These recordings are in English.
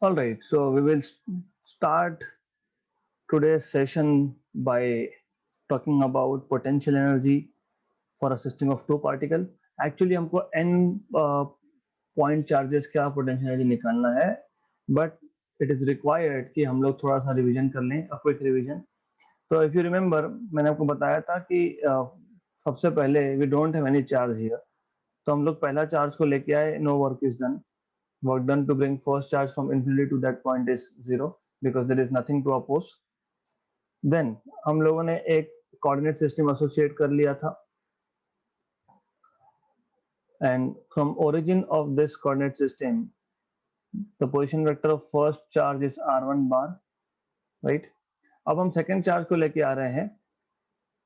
All right, so we will start today's session by talking about potential energy for a system of two particle. Actually हमको n point charges का potential energy निकालना है, but it is required कि हम लोग थोड़ा सा revision कर लें, a quick revision. तो if you remember, मैंने आपको बताया था कि सबसे पहले we don't have any charge here, तो हम लोग पहला चार्ज को लेके आए, no work is done. Work done to bring first charge from infinity to that point is 0 because there is nothing to oppose. Then हम लोगों ने एक coordinate system associate कर लिया था, and from origin of this coordinate system the position vector of first charge is r1 bar, right? अब हम second charge को लेके आ रहे हैं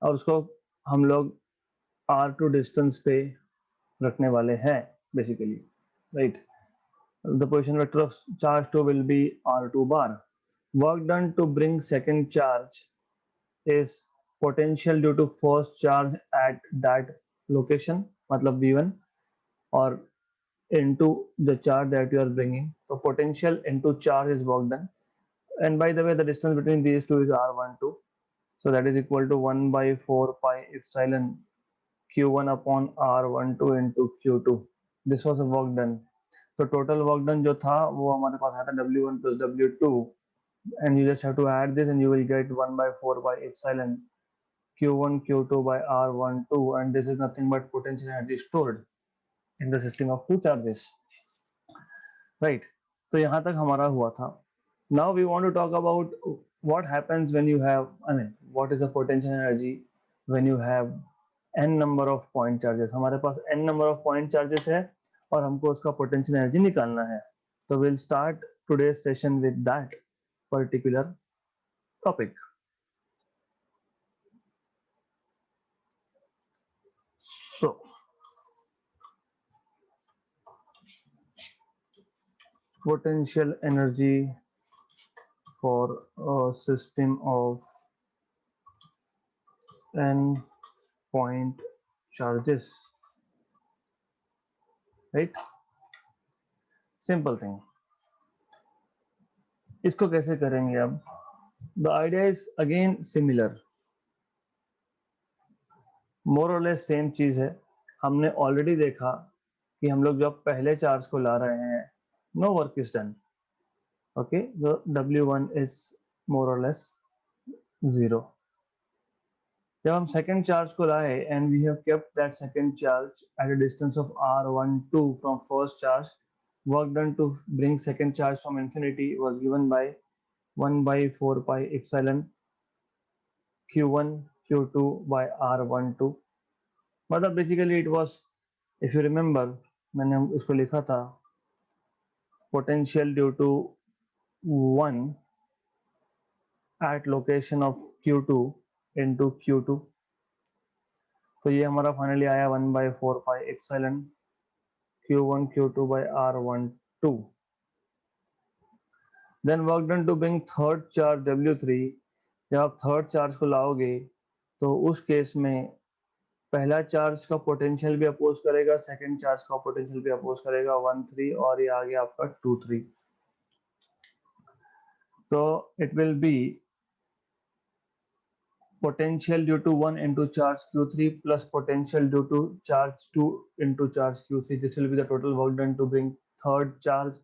और उसको हम लोग r2 distance पे रखने वाले हैं basically, right? The position vector of charge 2 will be r2 bar. Work done to bring second charge is potential due to first charge at that location, मतलब v1, or into the charge that you are bringing. So potential into charge is work done. And by the way, the distance between these two is r12. So that is equal to 1 by 4 pi epsilon q1 upon r12 into q2. This was the work done. तो total work done जो था वो हमारे पास आया था W1 plus W2, and you just have to add this and you will get 1 by 4 by epsilon Q1 Q2 by R12, and this is nothing but potential energy stored in the system of two charges, right? तो यहाँ तक हमारा हुआ था. Now we want to talk about what happens when you have, what is the potential energy when you have n number of point charges. हमारे पास n number of point charges है और हमको उसका potential energy निकालना है. So we'll start today's session with that particular topic. So potential energy for a system of n point charges, right? Simple thing. इसको कैसे करेंगे अब? The idea is again similar, more or less same चीज है. हमने already देखा कि हम लोग जब पहले चार्ज को ला रहे हैं, no work is done. Okay, the W1 is more or less 0. जब हम second charge को लाए and we have kept that second charge at a distance of r12 from first charge, work done to bring second charge from infinity was given by 1 by 4 pi epsilon q1 q2 by r12. मतलब basically it was, if you remember, मैंने उसको लिखा था potential due to 1 at location of q2 into q2. तो ये हमारा finally आया 1 by 4 pi epsilon q1 q2 by r12. Then work done to bring third charge w3. जब आप थर्ड चार्ज को लाओगे तो उस केस में पहला चार्ज का पोटेंशियल भी अपोज करेगा, सेकंड चार्ज का पोटेंशियल भी अपोज करेगा 1 3, और ये आ गया आपका 2 3. तो it will be potential due to 1 into charge q3 plus potential due to charge 2 into charge q3. This will be the total work done to bring third charge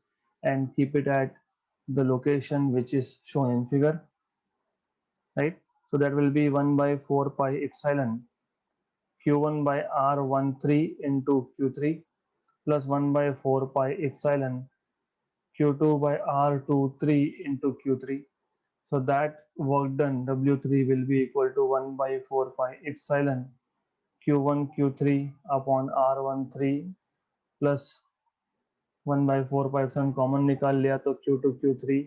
and keep it at the location which is shown in figure, right? So that will be 1 by 4 pi epsilon q1 by r13 into q3 plus 1 by 4 pi epsilon q2 by r23 into q3. So that work done W3 will be equal to 1 by 4 pi epsilon Q1 Q3 upon R13 plus 1 by 4 pi epsilon common निकाल लिया तो Q2 Q3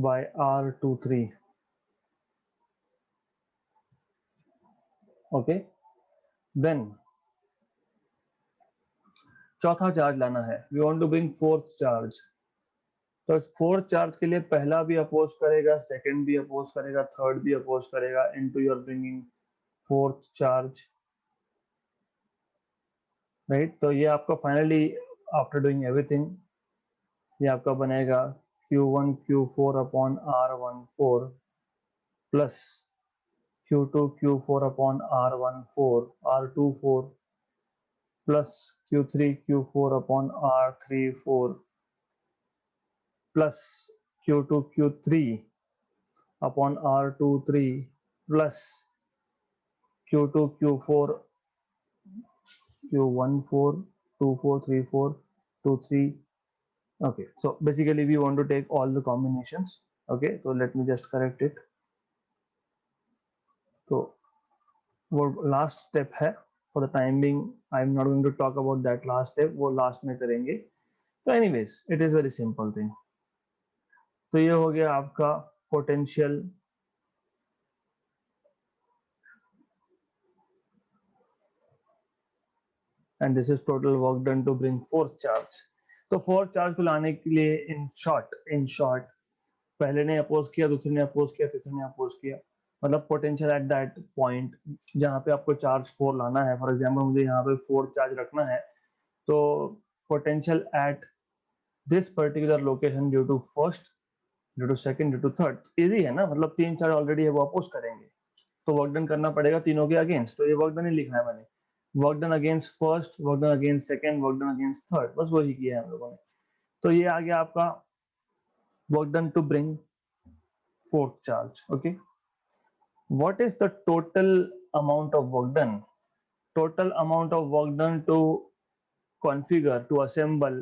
by R23. Okay, then चौथा charge लाना है. We want to bring fourth charge. तो fourth charge के लिए पहला भी अपोज करेगा, सेकंड भी अपोज करेगा, थर्ड भी अपोज करेगा, into your bringing fourth charge, right? तो ये आपका फाइनली आफ्टर डूइंग एवरीथिंग ये आपका बनेगा Q1 Q4 upon R14 plus Q2 Q4 upon R24 plus Q3 Q4 upon R34 plus Q2 Q3 upon R23 plus Q2 Q4 Q14 24 34 23. Okay, so basically we want to take all the combinations. Okay, so let me just correct it. So वो last step है. For the time being I'm not going to talk about that last step, वो last में करेंगे. So anyways, it is very simple thing. तो ये हो गया आपका potential and this is total work done to bring fourth charge. तो fourth charge को लाने के लिए in short पहले ने अपोज किया, दूसरे ने अपोज किया, तीसरे ने अपोज किया, मतलब पोटेंशियल एट दैट पॉइंट जहां पे आपको चार्ज 4 लाना है. फॉर एग्जांपल मुझे यहाँ पे 4 चार्ज रखना है, तो potential at this particular location due to first, due to second, due to third, easy है ना, मतलब 3 चार्ज ऑलरेडी है वो अपोज करेंगे, तो वर्क डन करना पड़ेगा तीनों के अगेंस्ट. तो ये वर्क डन ही लिखा है मैंने, work done against first, work done against second, work done against third, बस वही किया है हम लोगों ने. तो ये आ गया आपका work done to bring fourth charge. Okay, what is the total amount of work done? Total amount of work done to configure, to assemble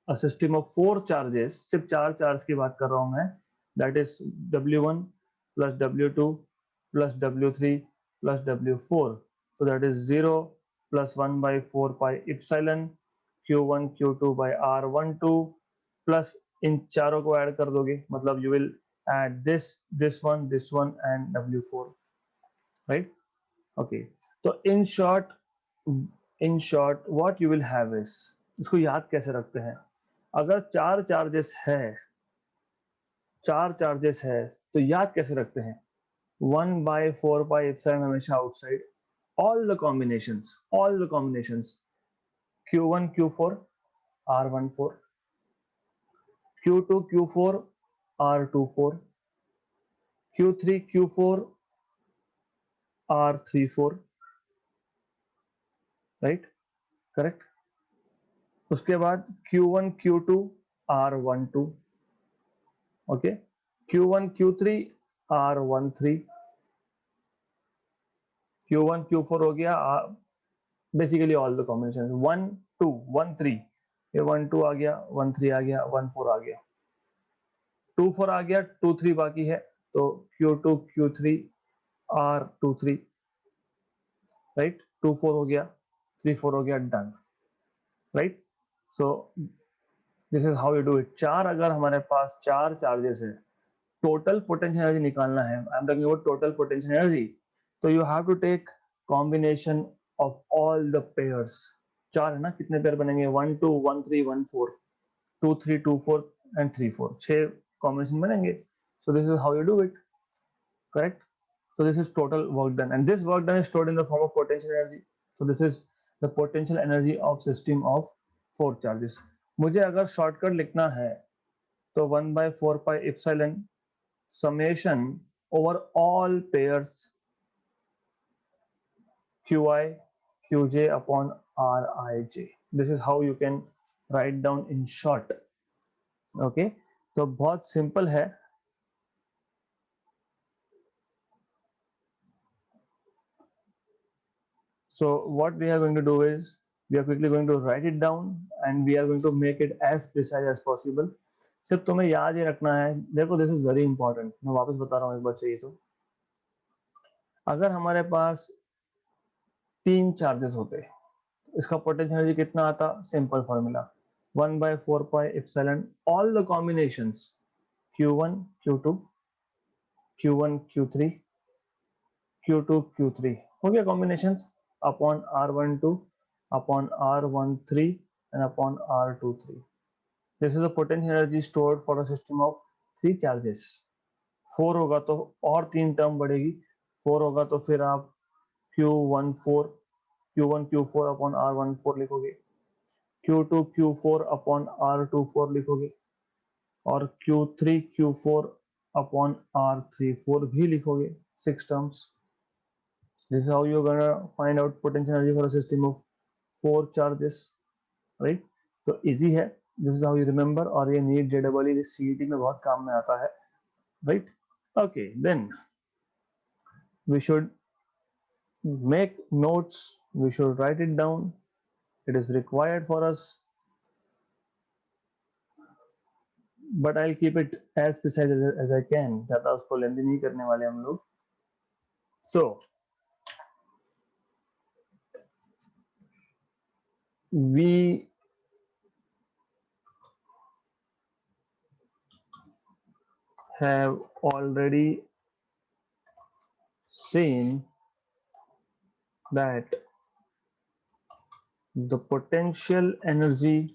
a system of 4 charges. सिर्फ 4 चार्ज की बात कर रहा हूं मैं. That is W1 plus W2 plus W3 plus W4. So that is 0 plus 1 by 4 pi epsilon Q1 Q2 by R12 plus इन चारों को add कर दोगे, मतलब you will add this one and W4, right? Okay, तो in short what you will have is, इसको याद कैसे रखते हैं, अगर 4 चार्जेस है तो याद कैसे रखते हैं, 1 by 4 pi epsilon हमेशा outside, all the combinations Q1 Q4 R14 Q2 Q4 R24 Q3 Q4 R34, right, correct. उसके बाद Q1 Q2 R12, okay, Q1 Q3 R13, Q1 Q4 हो गया, बेसिकली ऑल द कॉम्बिनेशन 1 2 1 3, ये 1 2 आ गया, 1 3 आ गया, 1 4 आ गया, 2 4 आ गया, 2 3 बाकी है, तो Q2 Q3 R23, राइट, 2 4 हो गया, 3 4 हो गया, done, right. So this is how you do it. 4 अगर हमारे पास 4 चार्जेस है, टोटल पोटेंशियल एनर्जी निकालना है, I am talking about total potential energy, तो you have to take combination of all the pairs. 4 है ना, कितने पेयर बनेंगे, 1 2 1 3 1 4 2 3 2 4 एंड 3 4, 6 कॉम्बिनेशन बनेंगे. सो this is how you do it, correct. So this is total work done, and this work done is stored in the form of potential energy. So this is the potential energy of system of 4 charges. मुझे अगर shortcut लिखना है तो 1 by 4 pi epsilon summation over all pairs qi qj upon rij. This is how you can write down in short. Okay, तो बहुत simple है. So what we are going to do is we are quickly going to write it down and we are going to make it as precise as possible. सिर्फ तुम्हें याद ही रखना है, देखो this is very important, मैं वापस बता रहा हूँ एक बार चाहिए तो. अगर हमारे पास 3 चार्जेस होते, इसका पोटेंशियल एनर्जी कितना आता, simple formula 1 by 4 pi epsilon all the combinations Q1 Q2 Q1 Q3 Q2 Q3 हो गया combinations, upon R12 upon R13 and upon R23. This is the potential energy stored for a system of 3 charges. 4 होगा तो और 3 term बढ़ेगी, 4 होगा तो फिर आप Q1 Q4 upon R14 लिखोगे, Q2 Q4 upon R24 लिखोगे, और Q3 Q4 upon R34 भी लिखोगे, 6 terms. This is how you're gonna find out potential energy for a system of 4 charges, right? तो easy है, this is how you remember, और ये NEET JEE CET में बहुत काम में आता है, right? Okay, then we should make notes, we should write it down, it is required for us, but I'll keep it as precise as I can, ज़्यादा उसको लेंदी नहीं करने वाले हम लोग. So we have already seen that the potential energy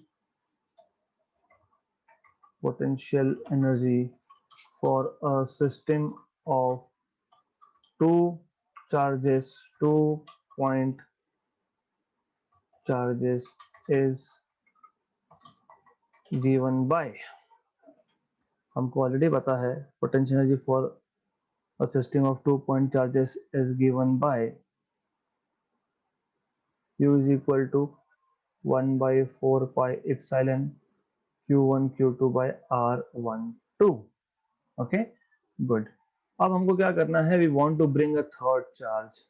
for a system of two charges, 2-point charges is given by, हमको already पता है potential energy for a system of 2-point charges is given by U is equal to 1 by 4 pi epsilon Q1 Q2 by R12. Okay, good. अब हमको क्या करना है, we want to bring a third charge.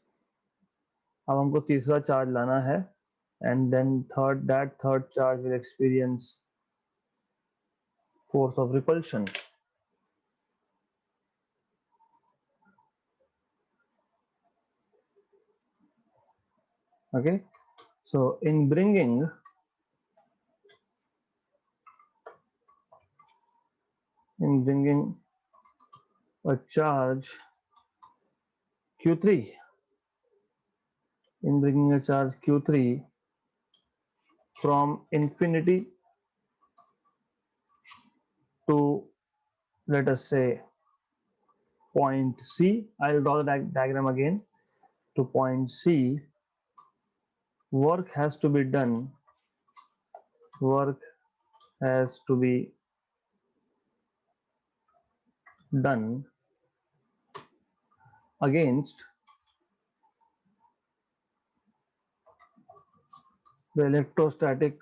अब हमको तीसरा charge लाना है, and then that third charge will experience force of repulsion. Okay, so in bringing a charge Q3, from infinity to, let us say, point C, I'll draw the diagram again, to point C, work has to be done against the electrostatic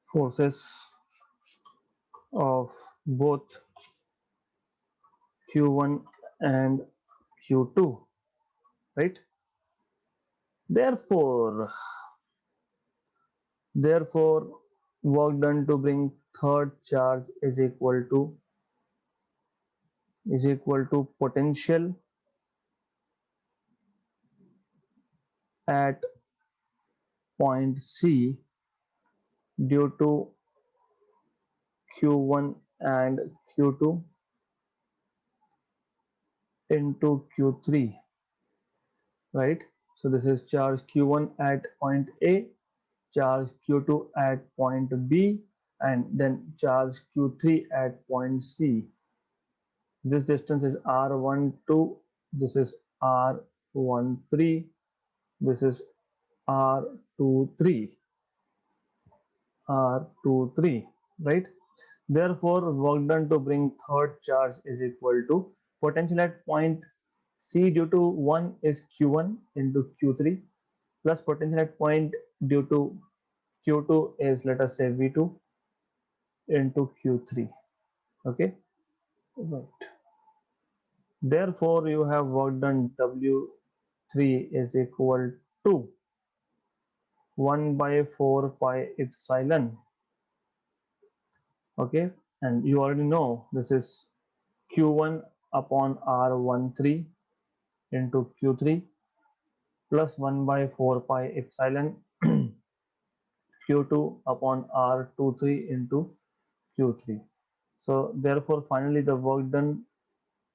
forces of both Q1 and Q2, right? Therefore, work done to bring third charge is equal to potential at point C due to Q1 and Q2 into Q3, right? So this is charge Q1 at point A, charge Q2 at point B, and then charge Q3 at point C. This distance is R12, this is R13, this is R23, right? Therefore, work done to bring third charge is equal to potential at point C due to 1 is Q1 into Q3 plus potential at point due to Q2 is, let us say, V2 into Q3. Okay, right. Therefore, you have work done W3 is equal to 1 by 4 pi epsilon. Okay, and you already know this is Q1 upon R13 into Q3 plus 1 by 4 pi epsilon Q2 upon R23 into Q3. So therefore, finally the work done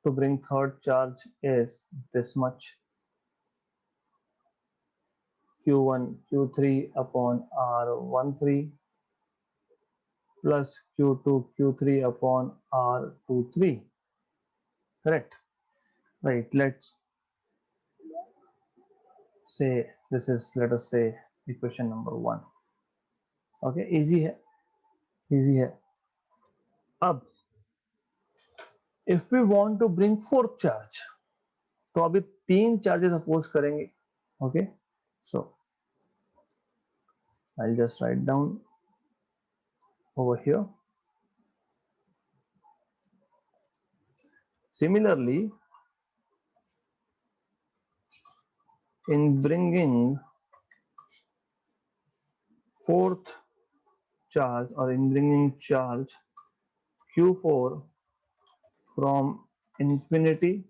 to bring third charge is this much, Q1 Q3 upon R13 plus Q2 Q3 upon R23. Correct? Right, let's say this is, let us say, equation number 1. Okay, easy है. Easy है. अब if we want to bring fourth charge, तो अभी 3 charges oppose करेंगे. Okay, so I'll just write down over here. Similarly, in bringing fourth charge, or in bringing charge Q4 from infinity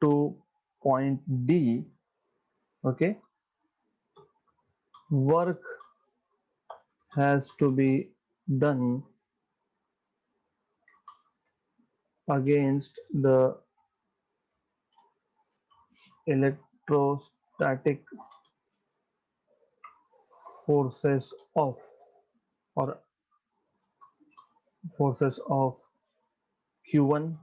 to point D, okay, work has to be done against the electrostatic forces of, or forces of Q1,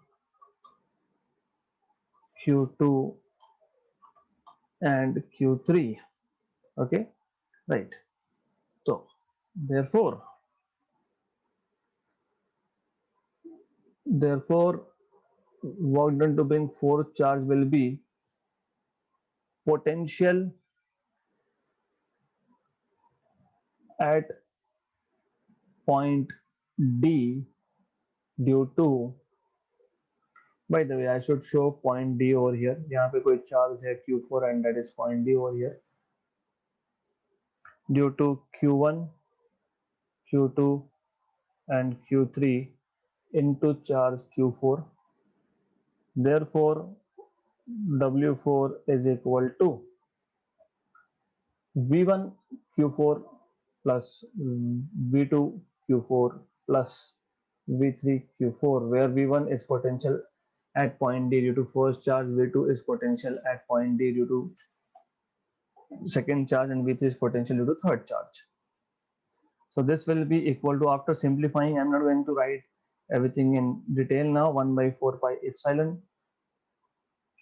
Q2 and Q3. Okay, right. So therefore work done to bring fourth charge will be potential at point D due to, by the way I should show point D over here. यहाँ पे कोई charge है Q4 and that is point D over here, due to Q1, Q2 and Q3 into charge Q4. Therefore W4 is equal to V1 Q4 plus V2 Q4 plus V3 Q4, where V1 is potential at point D due to first charge, V2 is potential at point D due to second charge, and V3 is potential due to third charge. So this will be equal to, after simplifying, I'm not going to write everything in detail now, 1 by 4 pi epsilon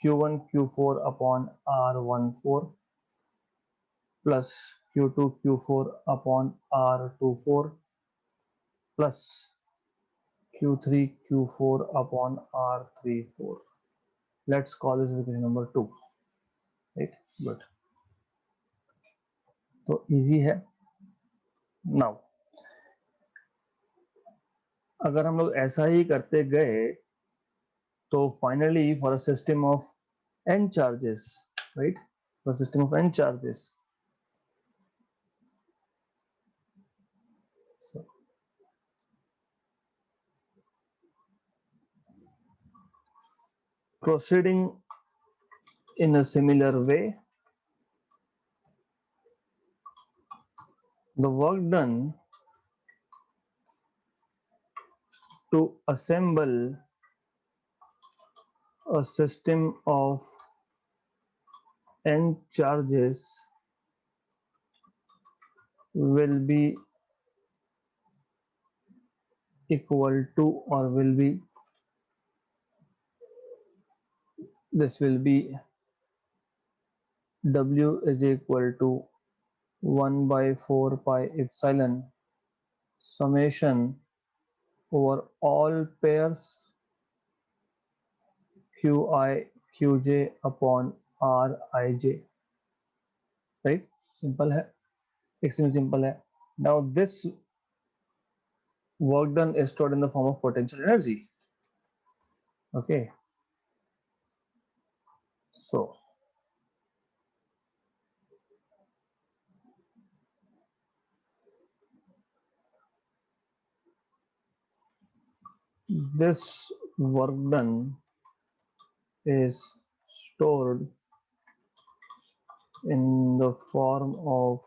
Q1 Q4 upon R14 plus Q2 Q4 upon R24 plus Q3 Q4 upon R34. Let's call this equation number 2. Right, good. तो easy है. Now अगर हम लोग ऐसा ही करते गए, तो finally for a system of n charges, right, for a system of n charges, so proceeding in a similar way, the work done to assemble a system of n charges will be equal to, or will be, this will be W is equal to 1 by 4 pi epsilon summation over all pairs Qi Qj upon Rij. Right, simple है, extremely simple है. Now this work done is stored in the form of potential energy. Okay, so this work done is stored in the form of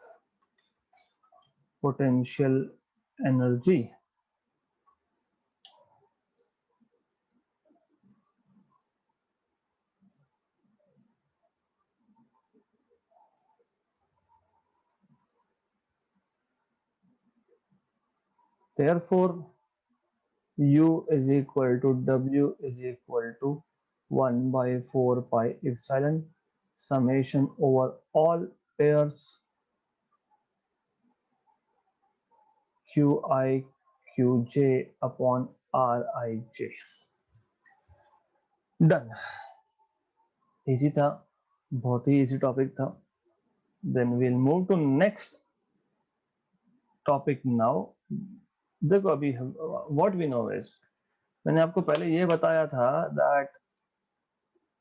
potential energy. Therefore U is equal to W is equal to 1 by 4 pi epsilon summation over all pairs QI upon RIJ. Done, easy था, बहुत ही easy topic था. Then we'll move to next topic now. देखो अभी what we know is, मैंने आपको पहले ये बताया था दैट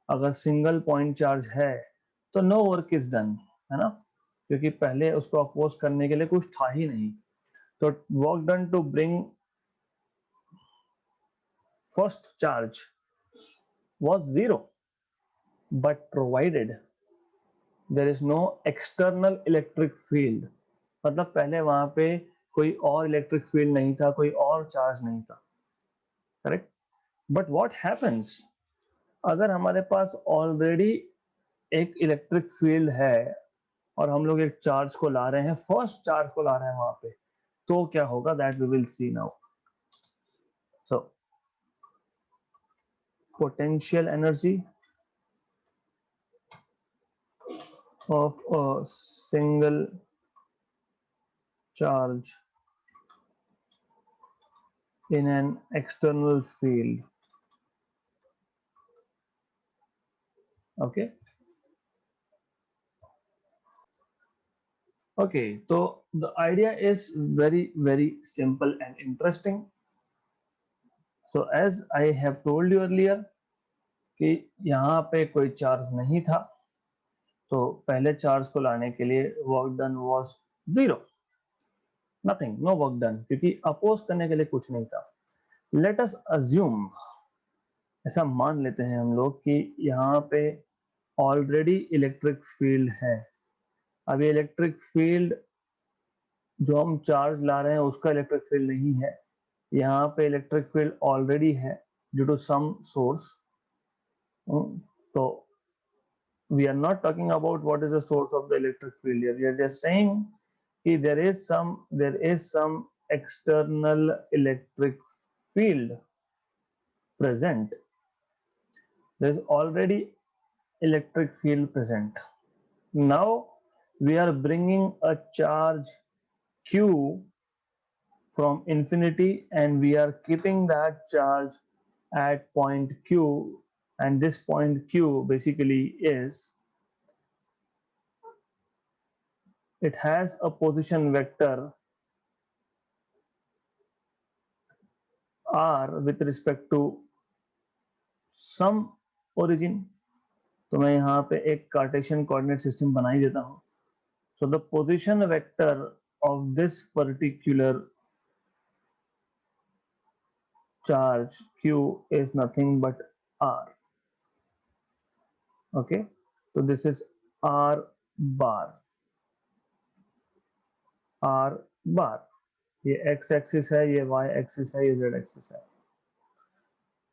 अगर सिंगल पॉइंट चार्ज है तो नो वर्क इज डन, है ना, क्योंकि पहले उसको अपोज करने के लिए कुछ था ही नहीं. तो work done to bring first charge was 0 but provided there is no external electric field. मतलब पहले वहां पे कोई और इलेक्ट्रिक फील्ड नहीं था, कोई और चार्ज नहीं था, करेक्ट. बट व्हाट हैपेंस अगर हमारे पास ऑलरेडी एक इलेक्ट्रिक फील्ड है और हम लोग एक चार्ज को ला रहे हैं, फर्स्ट चार्ज को ला रहे हैं वहां पे, तो क्या होगा, that we will see now. So potential energy of a single charge in an external field. Okay. Okay, so the idea is very simple and interesting. So as I have told you earlier कि यहाँ पे कोई charge नहीं था, तो पहले charge को लाने के लिए work done was 0, nothing, no work done, क्योंकि अपोज करने के लिए कुछ नहीं था. लेट अस अज्यूम, ऐसा मान लेते हैं हम लोग कि यहाँ पे ऑलरेडी इलेक्ट्रिक फील्ड है. अब ये इलेक्ट्रिक फील्ड जो हम चार्ज ला रहे हैं उसका इलेक्ट्रिक फील्ड नहीं है, यहाँ पे इलेक्ट्रिक फील्ड ऑलरेडी है ड्यू टू सम सोर्स. तो we are not talking about what is the source of the electric field here. We are just saying कि there is some external electric field present. There is already electric field present. Now we are bringing a charge Q from infinity and we are keeping that charge at point Q, and this point Q basically is, it has a position vector r with respect to some origin. तो मैं यहाँ पे एक Cartesian coordinate system बना ही देता हूँ. So the position vector of this particular charge Q is nothing but R. Okay, so this is R bar. R bar, ये x axis है, ये y एक्सिस है, ये z एक्सिस है.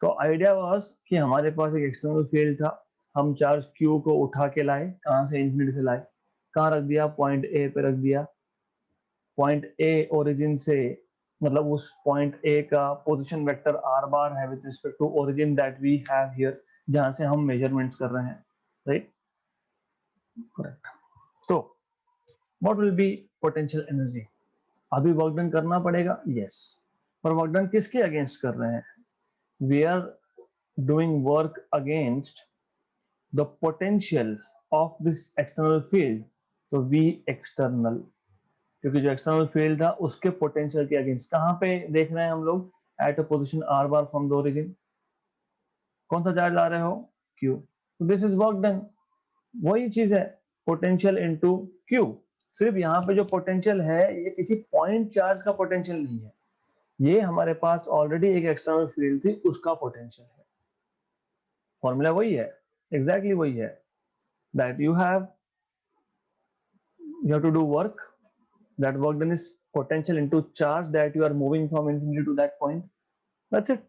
तो आइडिया वाज कि हमारे पास एक एक्सटर्नल फील्ड था, हम चार्ज Q को उठा के लाए, कहाँ से, इंफिनिटी से लाए, कहाँ रख दिया, पॉइंट A पे रख दिया. पॉइंट A ओरिजिन से, मतलब उस पॉइंट A का पोजीशन वेक्टर r बार है with respect to origin that we have here, जहां से हम मेजरमेंट्स कर रहे हैं, राइट, करेक्ट. तो what will be potential energy, अभी वर्क डन करना पड़ेगा, यस, पर वर्क डन किसके अगेंस्ट कर रहे हैं, we are doing work against the potential of this external field. तो वी एक्सटर्नल, क्योंकि जो एक्सटर्नल फील्ड था उसके पोटेंशियल के अगेंस्ट, कहाँ पे देख रहे हैं हम लोग, at a position r bar from the origin. कौन सा चार्ज ला रहे हो, Q. तो दिस इज वर्क डन. वही चीज है, पोटेंशियल इनटू Q. सिर्फ यहाँ पे जो पोटेंशियल है ये किसी पॉइंट चार्ज का पोटेंशियल नहीं है, ये हमारे पास ऑलरेडी एक एक्सटर्नल फील्ड थी उसका पोटेंशियल है. फॉर्मूला वही है, एग्जैक्टली वही है, that you have to do work, that work done is potential into charge that you are moving from infinity to that point. That's it,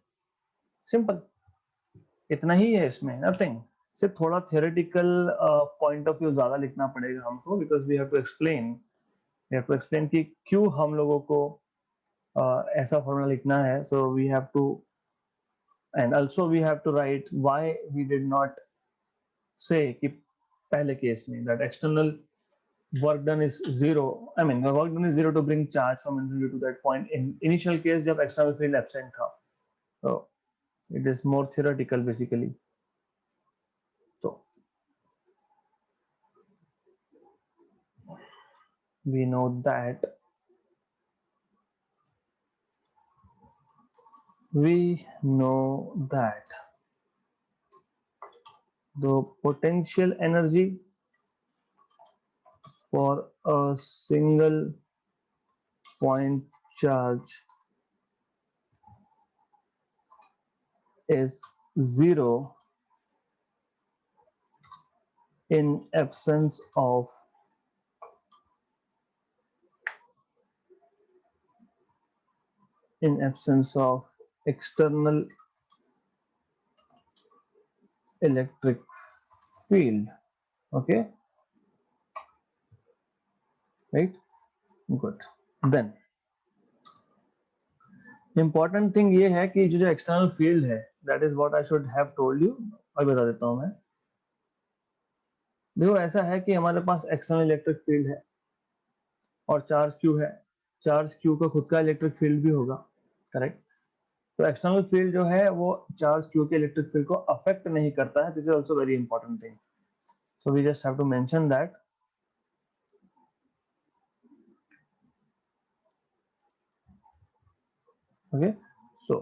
simple. इतना ही है इसमें, nothing. सिर्फ थोड़ा theoretical point of view ज्यादा लिखना पड़ेगा हमको, because we have to explain कि क्यों हम लोगों को ऐसा फॉर्मूला लिखना है. So we have to, and also we have to write why we did not say कि पहले केस में that external work done is zero. I mean, the work done is zero to bring charge from infinity to that point. In initial case, जब external field absent था, so it is more theoretical basically. So we know that the potential energy for a single point charge is zero in absence of external electric field. Okay, right? Good. Then important thing ये है कि जो external field है, that is what I should have told you. अभी बता देता हूँ मैं. देखो ऐसा है कि हमारे पास एक्सटर्नल इलेक्ट्रिक फील्ड है और चार्ज क्यू है. चार्ज क्यू का खुद का इलेक्ट्रिक फील्ड भी होगा, करेक्ट? तो एक्सटर्नल फील्ड जो है वो चार्ज क्यू के इलेक्ट्रिक फील्ड को अफेक्ट नहीं करता है. This is also very important thing, so we just have to mention that. Okay, so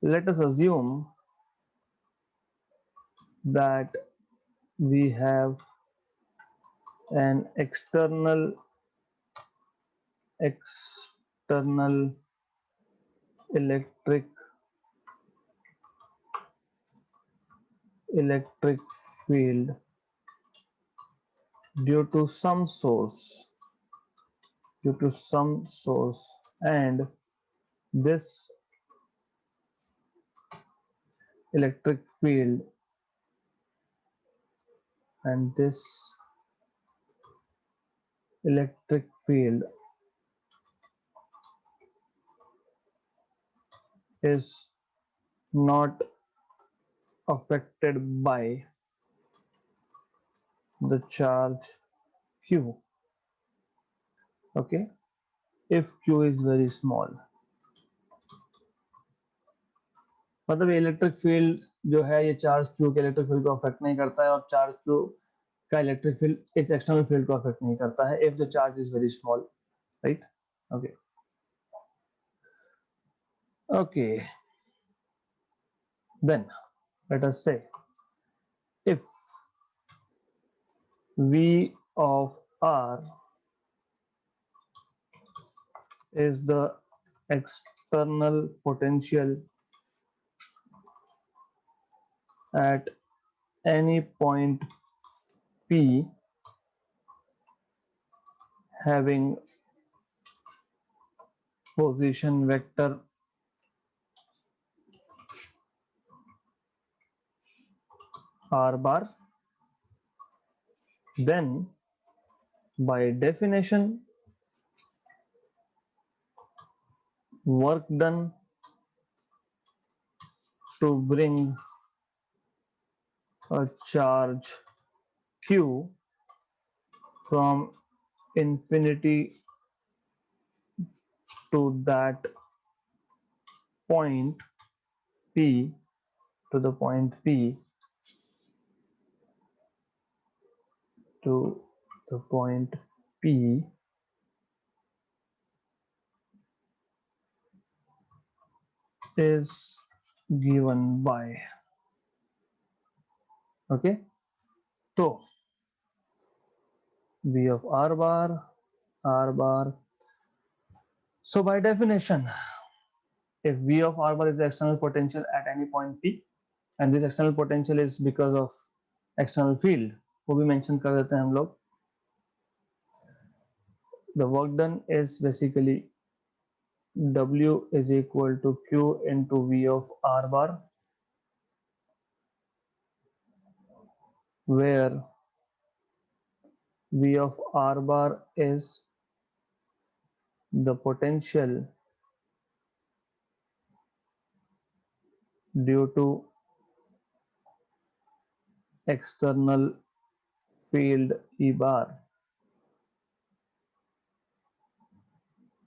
let us assume that we have an external electric field due to some source, and this electric field is not affected by the charge q. Okay, if q is very small, मतलब electric field जो है ये charge Q के electric field को affect नहीं करता है और चार्ज क्यू का इलेक्ट्रिक फील्ड इस एक्सटर्नल फील्ड को अफेक्ट नहीं करता है if the charge is very small, right? Okay, okay, then let us say if V of R is the external potential at any point P having position vector R bar, then by definition work done to bring a charge Q from infinity to that point P to the point P to the point P is given by, okay, so V of R bar, so by definition if V of R bar is the external potential at any point P and this external potential is because of external field, वो भी mention कर देते हैं हम लोग. The work done is basically W is equal to Q into V of R bar, where V of R bar is the potential due to external field E bar.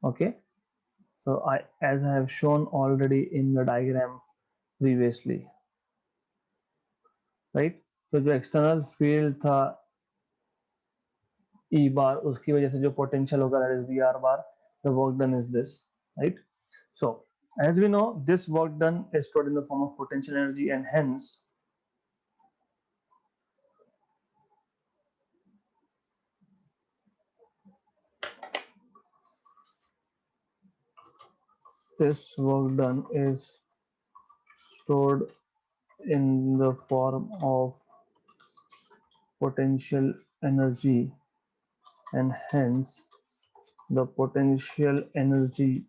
Okay, so as I have shown already in the diagram previously, right? तो जो external field था E bar, उसकी वजह से जो potential होगा that is VR bar, the work done is this, right? So as we know, this work done is stored in the form of potential energy, and hence this work done is stored in the form of potential energy, and hence the potential energy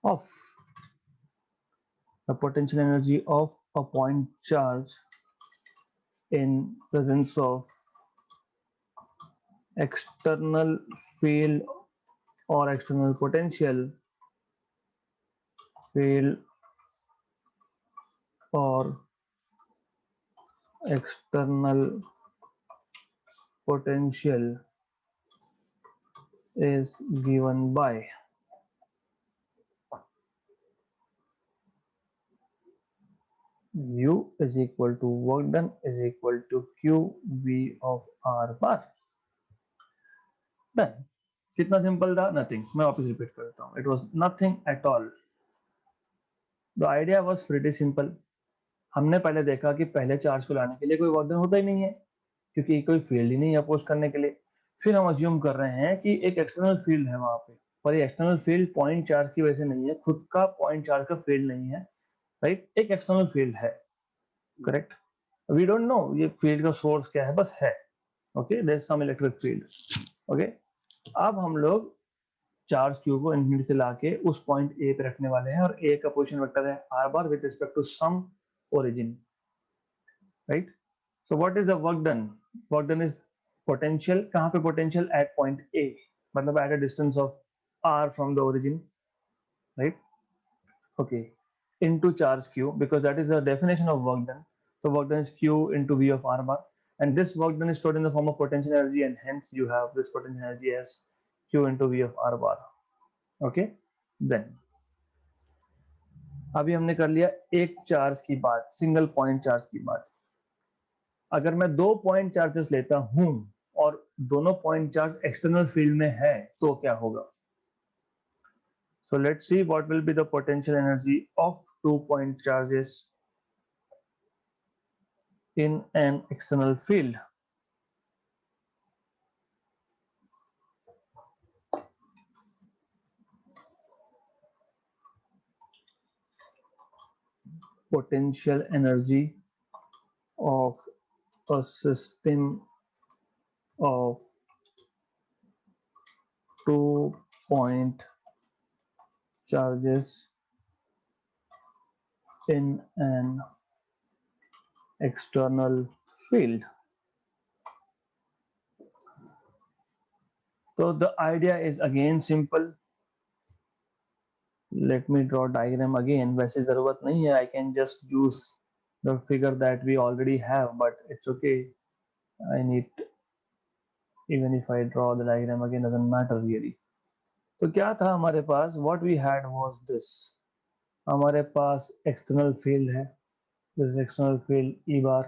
of a point charge in presence of external field or external potential field or external potential is given by U is equal to work done is equal to QV of R bar. Done. कितना simple था? Nothing. मैं वापस repeat करता हूँ. It was nothing at all. The idea was pretty simple. हमने पहले देखा कि पहले चार्ज को लाने के लिए कोई वर्क डन होता ही नहीं है, क्योंकि कोई फील्ड ही नहीं है अपोज करने के लिए. फिर हम अज्यूम कर रहे हैं कि एक एक्सटर्नल फील्ड है वहां पे, पर ये एक्सटर्नल फील्ड पॉइंट चार्ज की वजह से नहीं है, खुद का पॉइंट चार्ज का फील्ड नहीं है, राइट? एक एक्सटर्नल फील्ड है, करेक्ट? वी डोंट नो ये फील्ड का सोर्स क्या है, बस है. Okay, there is some electric field. Okay, अब हम लोग चार्ज क्यू को इन्फिनिटी से लाके उस पॉइंट ए पे रखने वाले हैं, और ए का पोजीशन वेक्टर है R bar with respect to some origin, right? So what is the work done? Work done is potential. कहां पे पोटेंशियल? एट पॉइंट ए, मतलब at a distance of R from the origin, right? Okay, into charge q, because that is the definition of work done. So work done is q into v of r bar, and this work done is stored in the form of potential energy, and hence you have this potential energy as q into v of r bar. Okay, then अभी हमने कर लिया एक charge की बात, single point charge की बात. अगर मैं दो पॉइंट चार्जेस लेता हूं और दोनों पॉइंट चार्ज एक्सटर्नल फील्ड में है तो क्या होगा? So let's see what will be the potential energy of 2 point charges in an external field. Potential energy of a system of 2 point charges in an external field. So the idea is again simple. Let me draw diagram again. वैसे जरूरत नहीं है, I can just use the figure that we already have, but it's okay. I need, even if I draw the diagram again, doesn't matter really. तो क्या था हमारे पास? What we had was this. हमारे पास external field है, this external field E bar.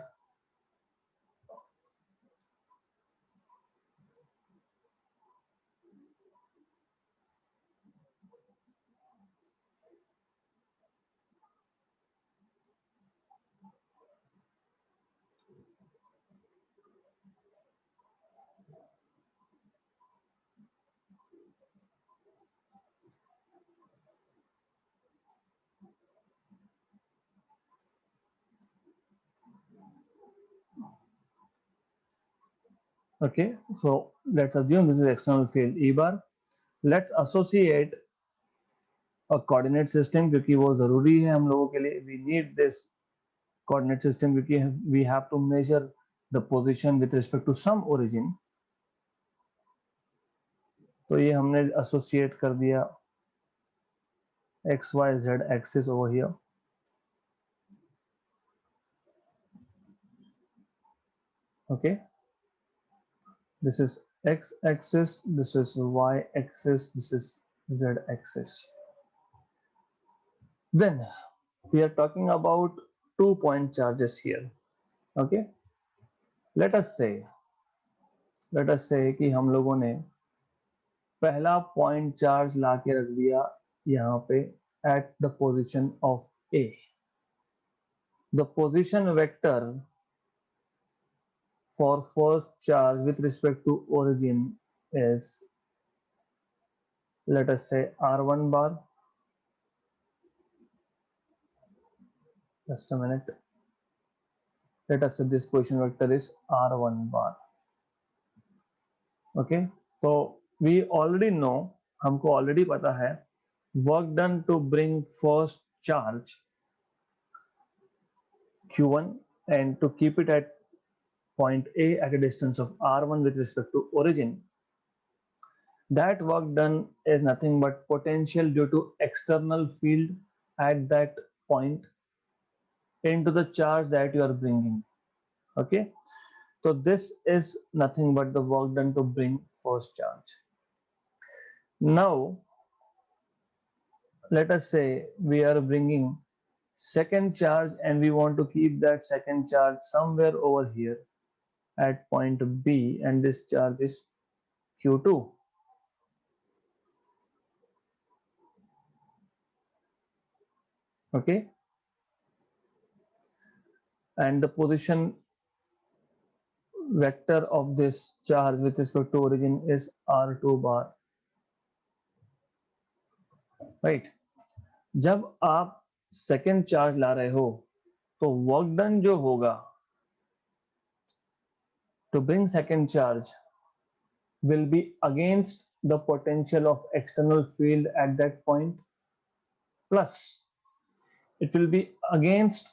Okay, so let's assume this is external field E bar. Let's associate a coordinate system, क्योंकि वो जरूरी है हम लोगों के लिए. We need this coordinate system क्योंकि we have to measure the position with respect to some origin. तो ये हमने associate कर दिया x y z axis over here. Okay, this is x axis, this is y axis, this is z axis. Then we are talking about 2 point charges here. Okay, let us say कि हम लोगों ने पहला point charge ला के रख दिया यहाँ पे at the position of A. The position vector for first charge with respect to origin is, let us say, r1 bar. Just a minute. Let us say this position vector is r1 bar. Okay, so we already know, हमको already पता है, work done to bring first charge q1 and to keep it at point A at a distance of r1 with respect to origin. That work done is nothing but potential due to external field at that point into the charge that you are bringing. Okay, so this is nothing but the work done to bring first charge. Now let us say we are bringing second charge and we want to keep that second charge somewhere over here at point B, and this charge is q2. Okay, and the position vector of this charge with respect to origin is r2 bar, right? जब आप second charge ला रहे हो तो work done जो होगा to bring second charge will be against the potential of external field at that point, plus it will be against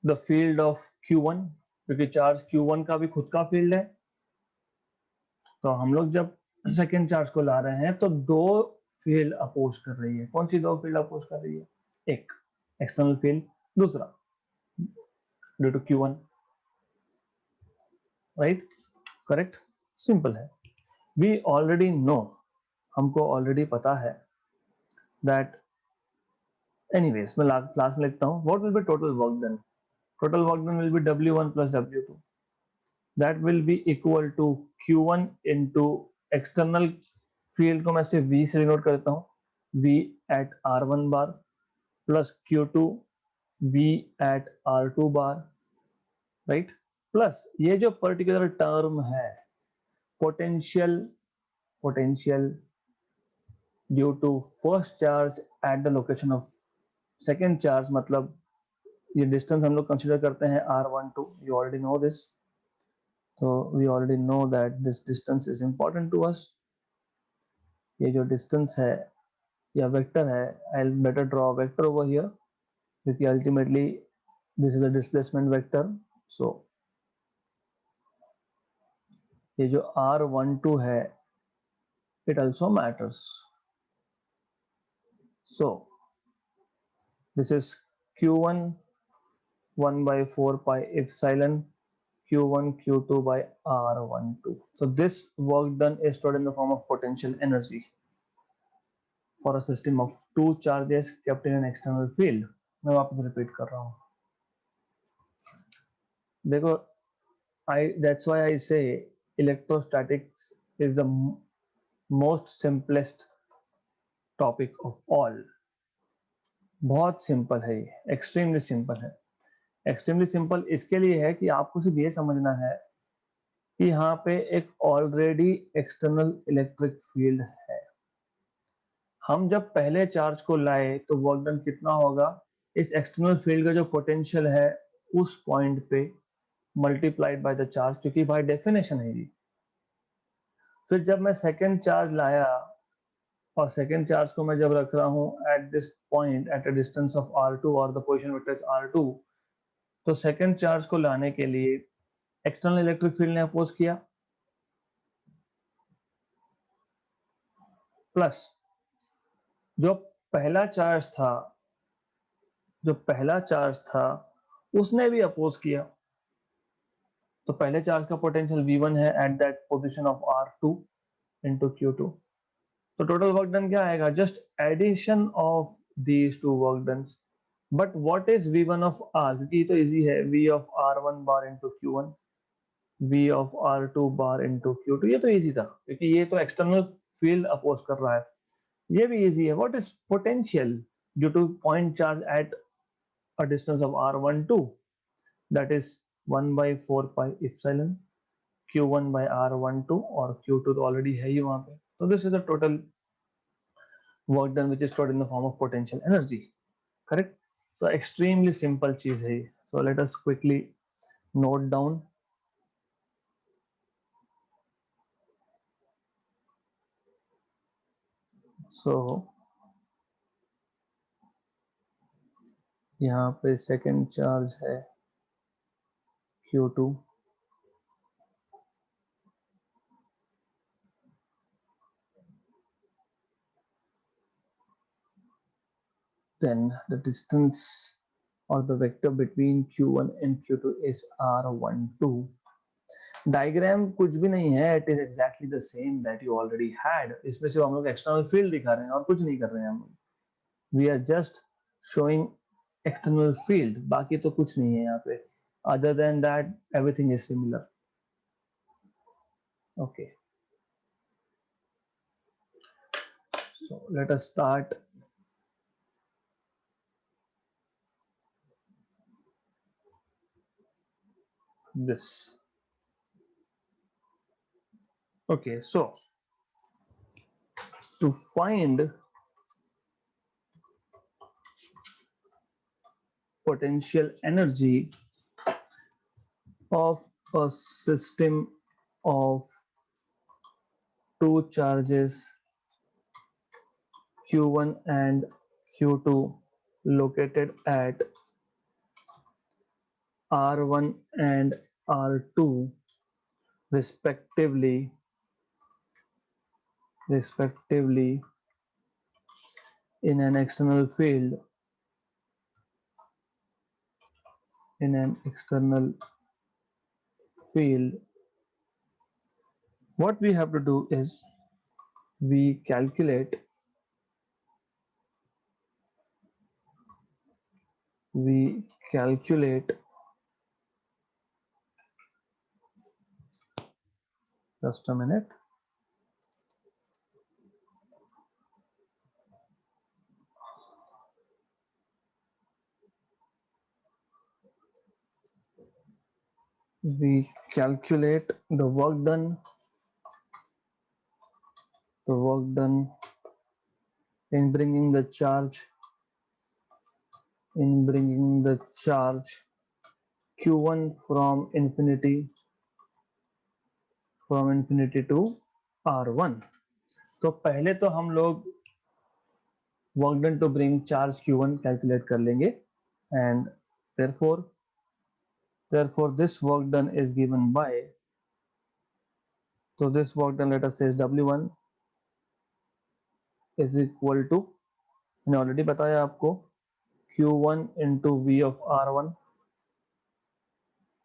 the field of q1, क्योंकि charge q1 का भी खुद का फील्ड है। तो हम लोग जब सेकेंड चार्ज को ला रहे हैं तो दो फील्ड अपोज कर रही है। कौन सी दो फील्ड अपोज कर रही है? एक एक्सटर्नल फील्ड, दूसरा due to q1, right? Correct, simple है। वी ऑलरेडी नो, हमको ऑलरेडी पता है दैट, एनीवेज मैं लास्ट में लिखता हूँ, what will be total work done? Total work done will be w1 plus w2, that will be equal to q1 into external field को मैं सिर्फ v से डिनोट करता हूँ, v at r1 bar plus q2 v at r2 bar, right? Plus ये जो particular term है potential due to first charge at the location of second charge, मतलब ये डिस्टेंस हम लोग कंसिडर करते हैं r12, you already know this, तो we already know that this distance is important to us. ये जो डिस्टेंस है या वेक्टर है, I will better draw vector over here, क्योंकि ultimately this is a displacement vector. So ये जो r12 है, it also matters. So this is q1 1 by 4 pi epsilon q1 q2 by r12. So this work done is stored in the form of potential energy for a system of two charges kept in an external field. मैं वापस repeat कर रहा हूँ, देखो, that's why I say electrostatics is the most simplest topic of all. बहुत simple है ये, extremely simple है। एक्सट्रीमली सिंपल इसके लिए है कि आपको सिर्फ ये समझना है कि यहाँ पे एक ऑलरेडी एक्सटर्नल इलेक्ट्रिक फील्ड है। हम जब पहले चार्ज को लाए तो वर्क डन कितना होगा? इस एक्सटर्नल फील्ड का जो पोटेंशियल है उस पॉइंट पे मल्टीप्लाइड बाय द चार्ज, क्योंकि बाय डेफिनेशन है ये। फिर जब मैं सेकेंड चार्ज लाया और सेकेंड चार्ज को मैं जब रख रहा हूँ at this point eight a distance of r2 और the position vector is r2, तो सेकेंड चार्ज को लाने के लिए एक्सटर्नल इलेक्ट्रिक फील्ड ने अपोज किया, प्लस जो पहला चार्ज था जो पहला चार्ज था उसने भी अपोज किया, तो पहले चार्ज का पोटेंशियल V1 है at that position of R2 into Q2। तो टोटल वर्क डन क्या आएगा, just addition of these two work done. But what is V1 of R, क्योंकि ये तो इजी है, V of R1 bar into Q1, V of R2 bar into Q2, ये तो easy था क्योंकि ये तो एक्सटर्नल फील्ड अपोज कर रहा है। ये भी इजी है, what is potential due two point charge at a distance of R12, that is 1/4 pi epsilon Q1 by R12, और Q2 तो ऑलरेडी है ही वहां पे। So this is the total work done which is stored in the form of potential energy, correct? So extremely simple चीज है ये। So let us quickly note down। So यहाँ पे सेकेंड चार्ज है Q2, then the distance or the vector between Q1 and Q2 is R12। Diagram कुछ भी नहीं है, it is exactly the same that you already had. इसमें सिर्फ हम लोग एक्सटर्नल फील्ड दिखा रहे हैं और कुछ नहीं कर रहे हैं हम। We are just showing external field, बाकी तो कुछ नहीं है यहाँ पे। Other than that everything is similar. Okay, so let us start this। Okay, so to find potential energy of a system of two charges Q1 and Q2 located at R1 and R2 respectively in an external field, what we have to do is we calculate just a minute, we calculate the work done in bringing the charge Q1 from infinity to R1। तो पहले तो हम लोग work done to bring charge Q1 calculate कर लेंगे, and therefore this work done is given by, so this work done let us say is W1 is equal to, मैंने already बताया आपको, Q1 into V of R1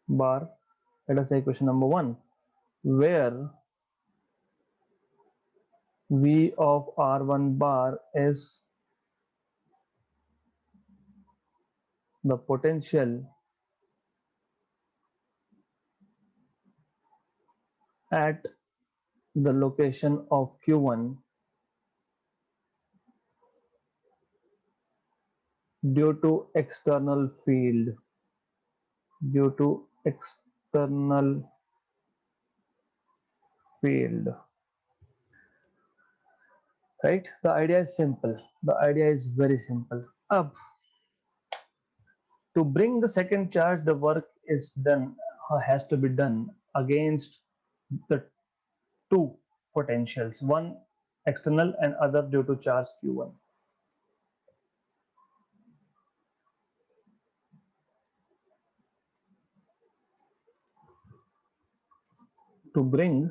bar। let us say question number 1 where V of R1 bar is the potential at the location of Q1 due to external field, right? The idea is simple, very simple। अब to bring the second charge, the work has to be done against the two potentials, one external and other due to charge Q1। To bring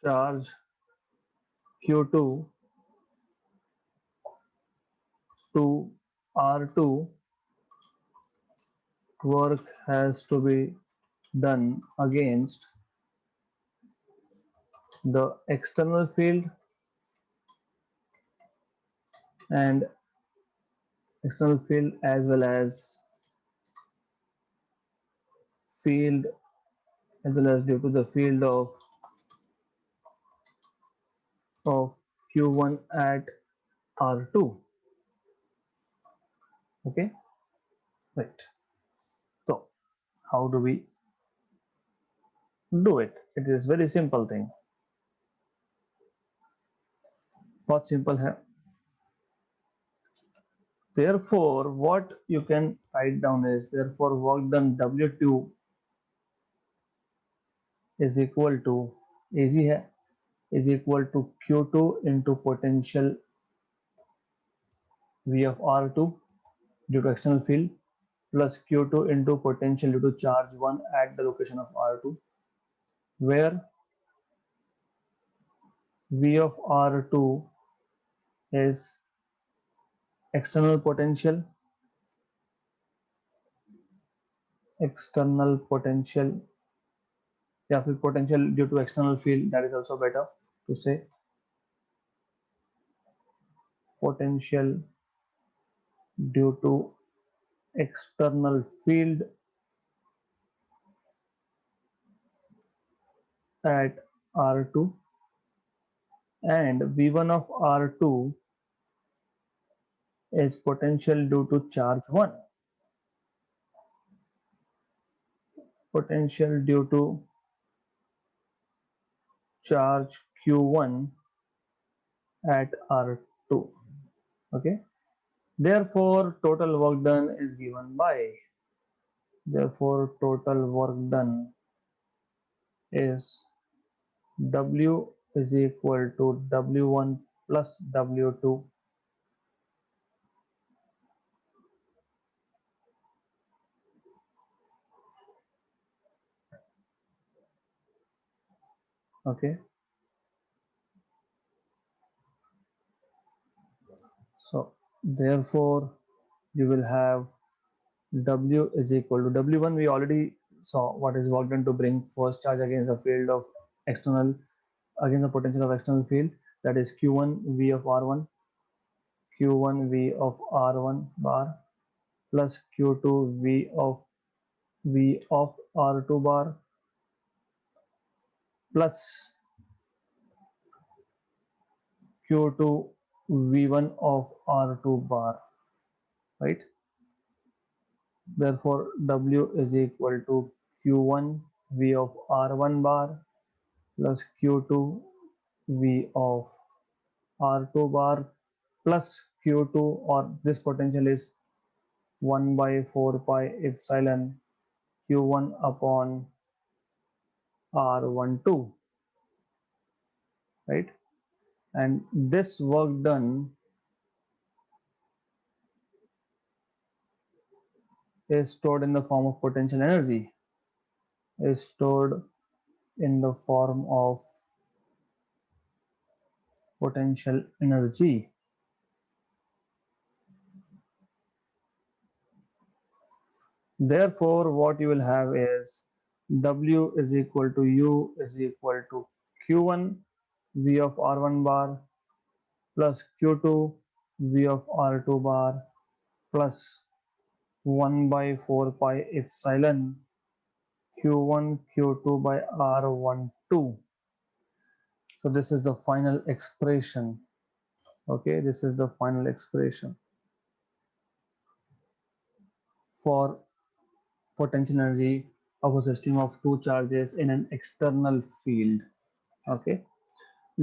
charge Q2 to R2, work has to be done against the external field and external field as well as field as well as due to the field of Q1 at R2. Okay, right. So how do we do it? It is very simple thing. बहुत simple है. Therefore, what you can write down is therefore work done W2 is equal to easy है is equal to Q2 into potential V of R2 due to external field plus Q2 into potential due to charge 1 at the location of R2, where V of R2 is external potential या फिर potential due to external field, that is also better to say potential due to external field at R2, and V1 of R2 is potential due to charge 1, potential due to charge Q1 at R2. Okay, therefore total work done is given by, therefore total work done is W is equal to W1 plus W2 okay. So therefore you will have W is equal to W1. We already saw what is work done to bring first charge against the field of external, against the potential of external field, that is Q1 V of R1, Q1 V of R1 bar plus Q2 V of R2 bar plus Q2 V1 of R2 bar, right? Therefore W is equal to Q1 V of R1 bar plus Q2 V of R2 bar plus Q2, or this potential is 1 by 4 pi epsilon Q1 upon R12, right? And this work done is stored in the form of potential energy, is stored in the form of potential energy. Therefore, what you will have is W is equal to U is equal to Q1 V of R1 bar plus Q2 V of R2 bar plus 1 by 4 pi epsilon Q1 Q2 by R12. So this is the final expression. Okay, this is the final expression for potential energy of a system of two charges in an external field. Okay,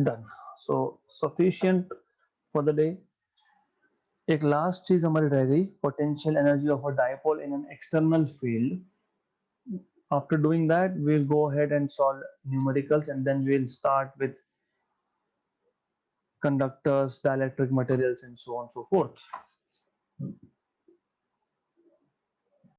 done. So sufficient for the day. एक last चीज हमारी रह गई, potential energy of a dipole in an external field. After doing that, we'll go ahead and solve numericals, and then we'll start with conductors, dielectric materials, and so on and so forth.